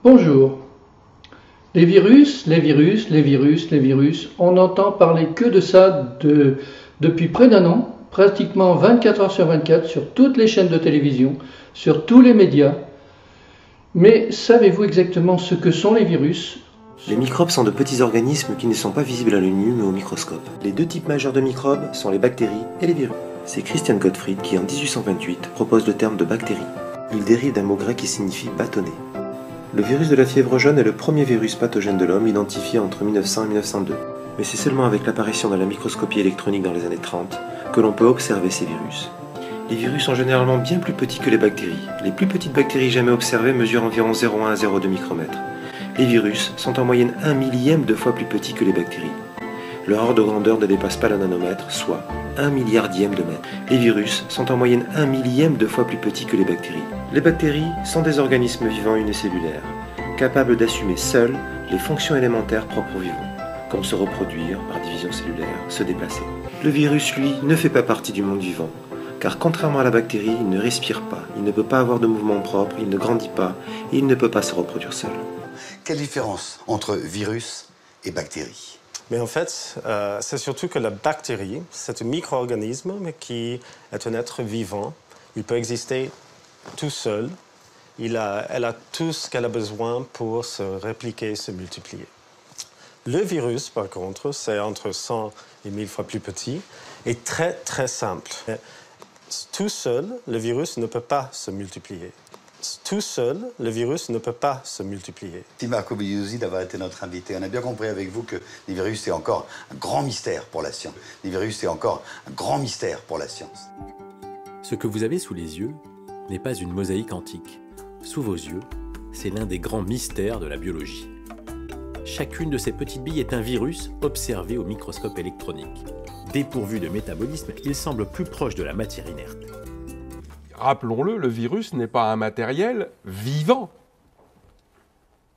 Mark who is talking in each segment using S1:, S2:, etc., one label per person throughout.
S1: Bonjour. Les virus, les virus, les virus, les virus, on n'entend parler que de ça depuis près d'un an, pratiquement 24 heures sur 24, sur toutes les chaînes de télévision, sur tous les médias. Mais savez-vous exactement ce que sont les virus ?
S2: Les microbes sont de petits organismes qui ne sont pas visibles à l'œil nu mais au microscope. Les deux types majeurs de microbes sont les bactéries et les virus. C'est Christian Gottfried qui en 1828 propose le terme de bactérie. Il dérive d'un mot grec qui signifie bâtonnet. Le virus de la fièvre jaune est le premier virus pathogène de l'homme identifié entre 1900 et 1902. Mais c'est seulement avec l'apparition de la microscopie électronique dans les années 30 que l'on peut observer ces virus. Les virus sont généralement bien plus petits que les bactéries. Les plus petites bactéries jamais observées mesurent environ 0,1 à 0,2 micromètres. Les virus sont en moyenne 1 millième de fois plus petits que les bactéries. Leur ordre de grandeur ne dépasse pas le nanomètre, soit 1 milliardième de mètre. Les virus sont en moyenne 1 millième de fois plus petits que les bactéries. Les bactéries sont des organismes vivants unicellulaires, capables d'assumer seuls les fonctions élémentaires propres aux vivants, comme se reproduire par division cellulaire, se déplacer. Le virus, lui, ne fait pas partie du monde vivant, car contrairement à la bactérie, il ne respire pas, il ne peut pas avoir de mouvement propre, il ne grandit pas, et il ne peut pas se reproduire seul.
S3: Quelle différence entre virus et bactérie ?
S4: Mais en fait, c'est surtout que la bactérie, c'est un micro-organisme qui est un être vivant. Il peut exister tout seul. Elle a tout ce qu'elle a besoin pour se répliquer, se multiplier. Le virus, par contre, c'est entre 100 et 1000 fois plus petit et très, très simple. Tout seul, le virus ne peut pas se multiplier. Tout seul, le virus ne peut pas se multiplier.
S3: Merci Marco Bigliuzzi d'avoir été notre invité. On a bien compris avec vous que les virus, c'est encore un grand mystère pour la science. Les virus, c'est encore un grand mystère pour la science.
S5: Ce que vous avez sous les yeux n'est pas une mosaïque antique. Sous vos yeux, c'est l'un des grands mystères de la biologie. Chacune de ces petites billes est un virus observé au microscope électronique. Dépourvu de métabolisme, il semble plus proche de la matière inerte.
S6: Rappelons-le, le virus n'est pas un matériel vivant.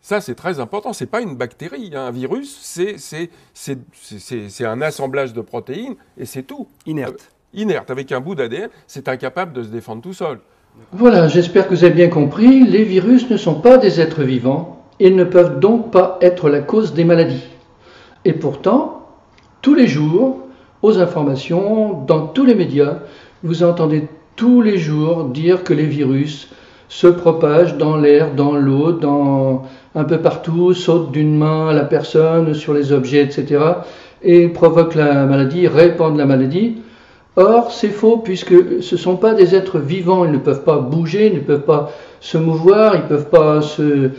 S6: Ça, c'est très important. C'est pas une bactérie. Un virus, c'est un assemblage de protéines et c'est tout.
S7: Inerte.
S6: Inerte. Avec un bout d'ADN, c'est incapable de se défendre tout seul.
S1: Voilà, j'espère que vous avez bien compris. Les virus ne sont pas des êtres vivants. Ils ne peuvent donc pas être la cause des maladies. Et pourtant, tous les jours, aux informations, dans tous les médias, vous entendez tous les jours dire que les virus se propagent dans l'air, dans l'eau, un peu partout, sautent d'une main à la personne, sur les objets, etc. et provoquent la maladie, répandent la maladie. Or, c'est faux puisque ce ne sont pas des êtres vivants, ils ne peuvent pas bouger, ils ne peuvent pas se mouvoir, ils ne peuvent pas se...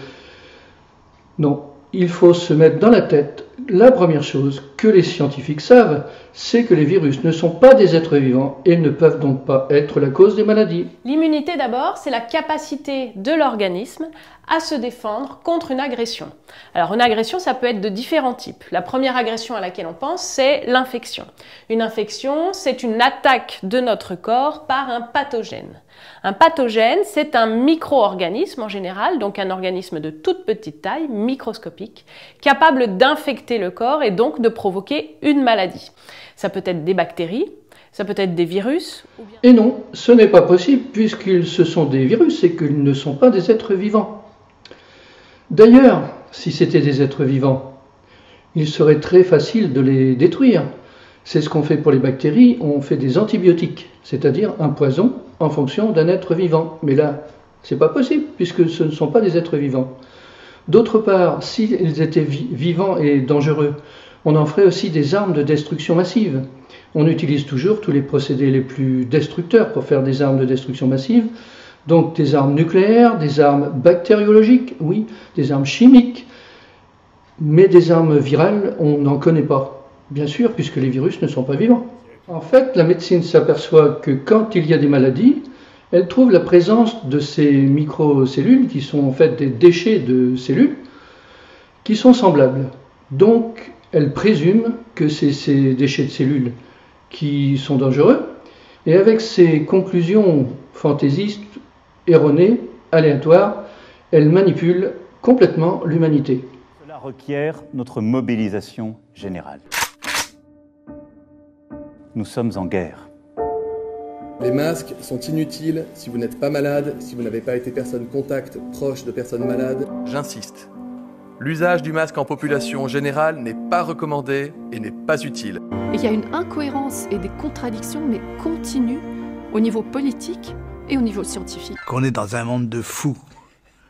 S1: Non, il faut se mettre dans la tête. La première chose que les scientifiques savent, c'est que les virus ne sont pas des êtres vivants et ne peuvent donc pas être la cause des maladies.
S8: L'immunité d'abord, c'est la capacité de l'organisme à se défendre contre une agression. Alors une agression, ça peut être de différents types. La première agression à laquelle on pense, c'est l'infection. Une infection, c'est une attaque de notre corps par un pathogène. Un pathogène, c'est un micro-organisme en général, donc un organisme de toute petite taille, microscopique, capable d'infecter le corps et donc de provoquer une maladie. Ça peut être des bactéries, ça peut être des virus.
S1: Et non, ce n'est pas possible puisqu'ils ce sont des virus et qu'ils ne sont pas des êtres vivants. D'ailleurs, si c'était des êtres vivants, il serait très facile de les détruire. C'est ce qu'on fait pour les bactéries, on fait des antibiotiques, c'est-à-dire un poison en fonction d'un être vivant. Mais là, c'est pas possible puisque ce ne sont pas des êtres vivants. D'autre part, s'ils étaient vivants et dangereux, on en ferait aussi des armes de destruction massive. On utilise toujours tous les procédés les plus destructeurs pour faire des armes de destruction massive. Donc des armes nucléaires, des armes bactériologiques, oui, des armes chimiques. Mais des armes virales, on n'en connaît pas. Bien sûr, puisque les virus ne sont pas vivants. En fait, la médecine s'aperçoit que quand il y a des maladies, elle trouve la présence de ces microcellules, qui sont en fait des déchets de cellules, qui sont semblables. Donc, elle présume que c'est ces déchets de cellules qui sont dangereux, et avec ces conclusions fantaisistes, erronées, aléatoires, elle manipule complètement l'humanité.
S7: Cela requiert notre mobilisation générale. Nous sommes en guerre.
S9: Les masques sont inutiles si vous n'êtes pas malade, si vous n'avez pas été personne contact proche de personnes malades.
S10: J'insiste. L'usage du masque en population générale n'est pas recommandé et n'est pas utile.
S11: Il y a une incohérence et des contradictions, mais continues, au niveau politique et au niveau scientifique.
S12: Qu'on est dans un monde de fous.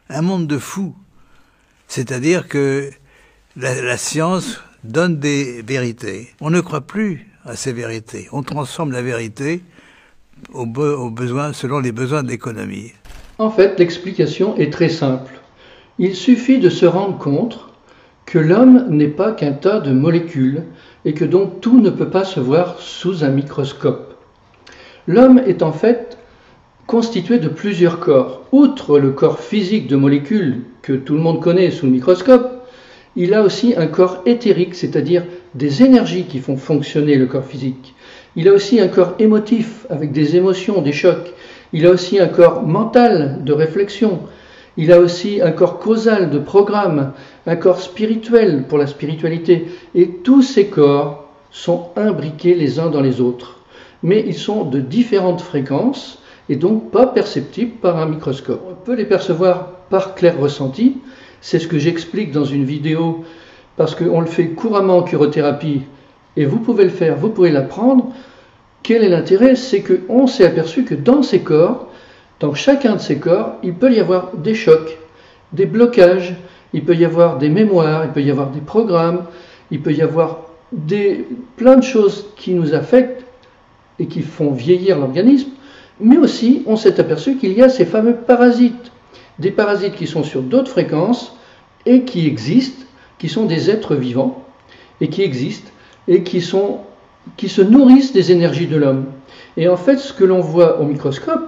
S12: Un monde de fous. C'est-à-dire que la science donne des vérités. On ne croit plus à ces vérités. On transforme la vérité selon les besoins de l'économie.
S1: En fait, l'explication est très simple. Il suffit de se rendre compte que l'homme n'est pas qu'un tas de molécules et que donc tout ne peut pas se voir sous un microscope. L'homme est en fait constitué de plusieurs corps. Outre le corps physique de molécules que tout le monde connaît sous le microscope, il a aussi un corps éthérique, c'est-à-dire des énergies qui font fonctionner le corps physique. Il a aussi un corps émotif avec des émotions, des chocs. Il a aussi un corps mental de réflexion. Il a aussi un corps causal de programme, un corps spirituel pour la spiritualité. Et tous ces corps sont imbriqués les uns dans les autres. Mais ils sont de différentes fréquences et donc pas perceptibles par un microscope. On peut les percevoir par clair ressenti. C'est ce que j'explique dans une vidéo parce qu'on le fait couramment en curothérapie et vous pouvez le faire, vous pouvez l'apprendre. Quel est l'intérêt? C'est qu'on s'est aperçu que dans ces corps, dans chacun de ces corps, il peut y avoir des chocs, des blocages, il peut y avoir des mémoires, il peut y avoir des programmes, il peut y avoir plein de choses qui nous affectent et qui font vieillir l'organisme, mais aussi on s'est aperçu qu'il y a ces fameux parasites, des parasites qui sont sur d'autres fréquences et qui existent, qui sont des êtres vivants et qui existent et qui se nourrissent des énergies de l'homme. Et en fait, ce que l'on voit au microscope,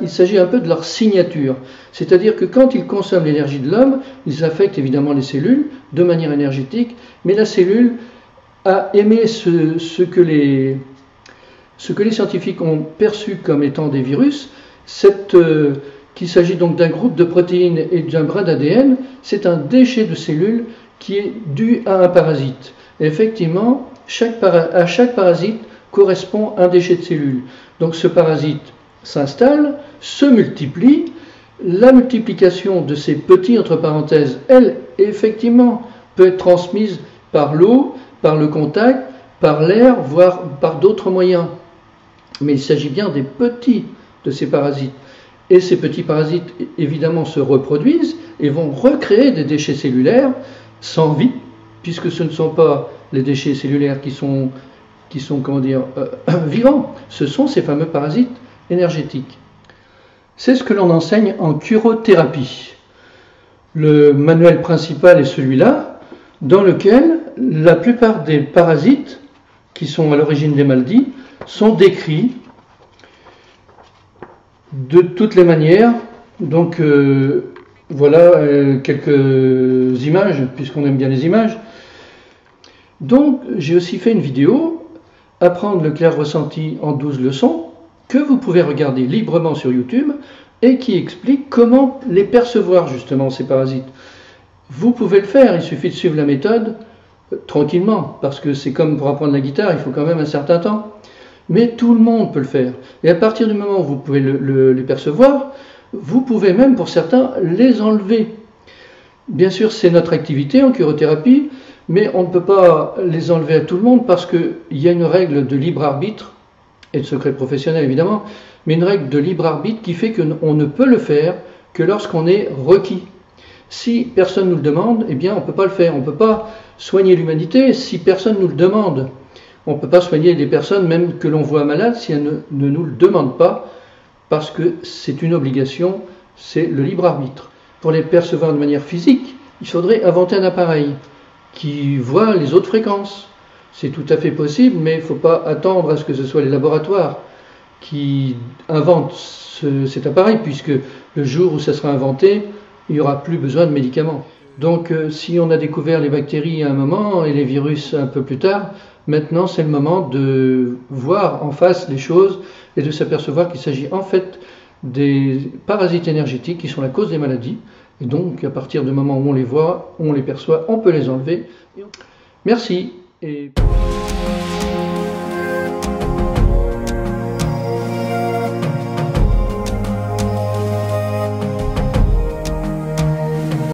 S1: il s'agit un peu de leur signature. C'est-à-dire que quand ils consomment l'énergie de l'homme, ils affectent évidemment les cellules de manière énergétique, mais la cellule a émis ce que les scientifiques ont perçu comme étant des virus, qu'il s'agit donc d'un groupe de protéines et d'un brin d'ADN, c'est un déchet de cellules qui est dû à un parasite. Et effectivement, à chaque parasite correspond un déchet de cellules. Donc ce parasite s'installe, se multiplie. La multiplication de ces petits, entre parenthèses, elle, effectivement, peut être transmise par l'eau, par le contact, par l'air, voire par d'autres moyens. Mais il s'agit bien des petits de ces parasites. Et ces petits parasites, évidemment, se reproduisent et vont recréer des déchets cellulaires sans vie, puisque ce ne sont pas les déchets cellulaires qui sont vivants. Ce sont ces fameux parasites énergétiques. C'est ce que l'on enseigne en curothérapie. Le manuel principal est celui-là, dans lequel la plupart des parasites qui sont à l'origine des maladies sont décrits de toutes les manières. Donc voilà quelques images, puisqu'on aime bien les images. Donc j'ai aussi fait une vidéo, apprendre le clair ressenti en 12 leçons, que vous pouvez regarder librement sur YouTube et qui explique comment les percevoir justement ces parasites. Vous pouvez le faire, il suffit de suivre la méthode tranquillement, parce que c'est comme pour apprendre la guitare, il faut quand même un certain temps. Mais tout le monde peut le faire. Et à partir du moment où vous pouvez les percevoir, vous pouvez même pour certains les enlever. Bien sûr, c'est notre activité en curothérapie, mais on ne peut pas les enlever à tout le monde parce qu'il y a une règle de libre arbitre, et de secret professionnel évidemment, mais une règle de libre arbitre qui fait qu'on ne peut le faire que lorsqu'on est requis. Si personne nous le demande, eh bien on ne peut pas le faire. On ne peut pas soigner l'humanité si personne nous le demande. On ne peut pas soigner des personnes même que l'on voit malades si elles ne nous le demandent pas, parce que c'est une obligation, c'est le libre arbitre. Pour les percevoir de manière physique, il faudrait inventer un appareil qui voit les autres fréquences. C'est tout à fait possible, mais il ne faut pas attendre à ce que ce soit les laboratoires qui inventent cet appareil, puisque le jour où ça sera inventé, il n'y aura plus besoin de médicaments. Donc si on a découvert les bactéries à un moment et les virus un peu plus tard, maintenant c'est le moment de voir en face les choses et de s'apercevoir qu'il s'agit en fait des parasites énergétiques qui sont la cause des maladies. Et donc à partir du moment où on les voit, on les perçoit, on peut les enlever. Merci. Et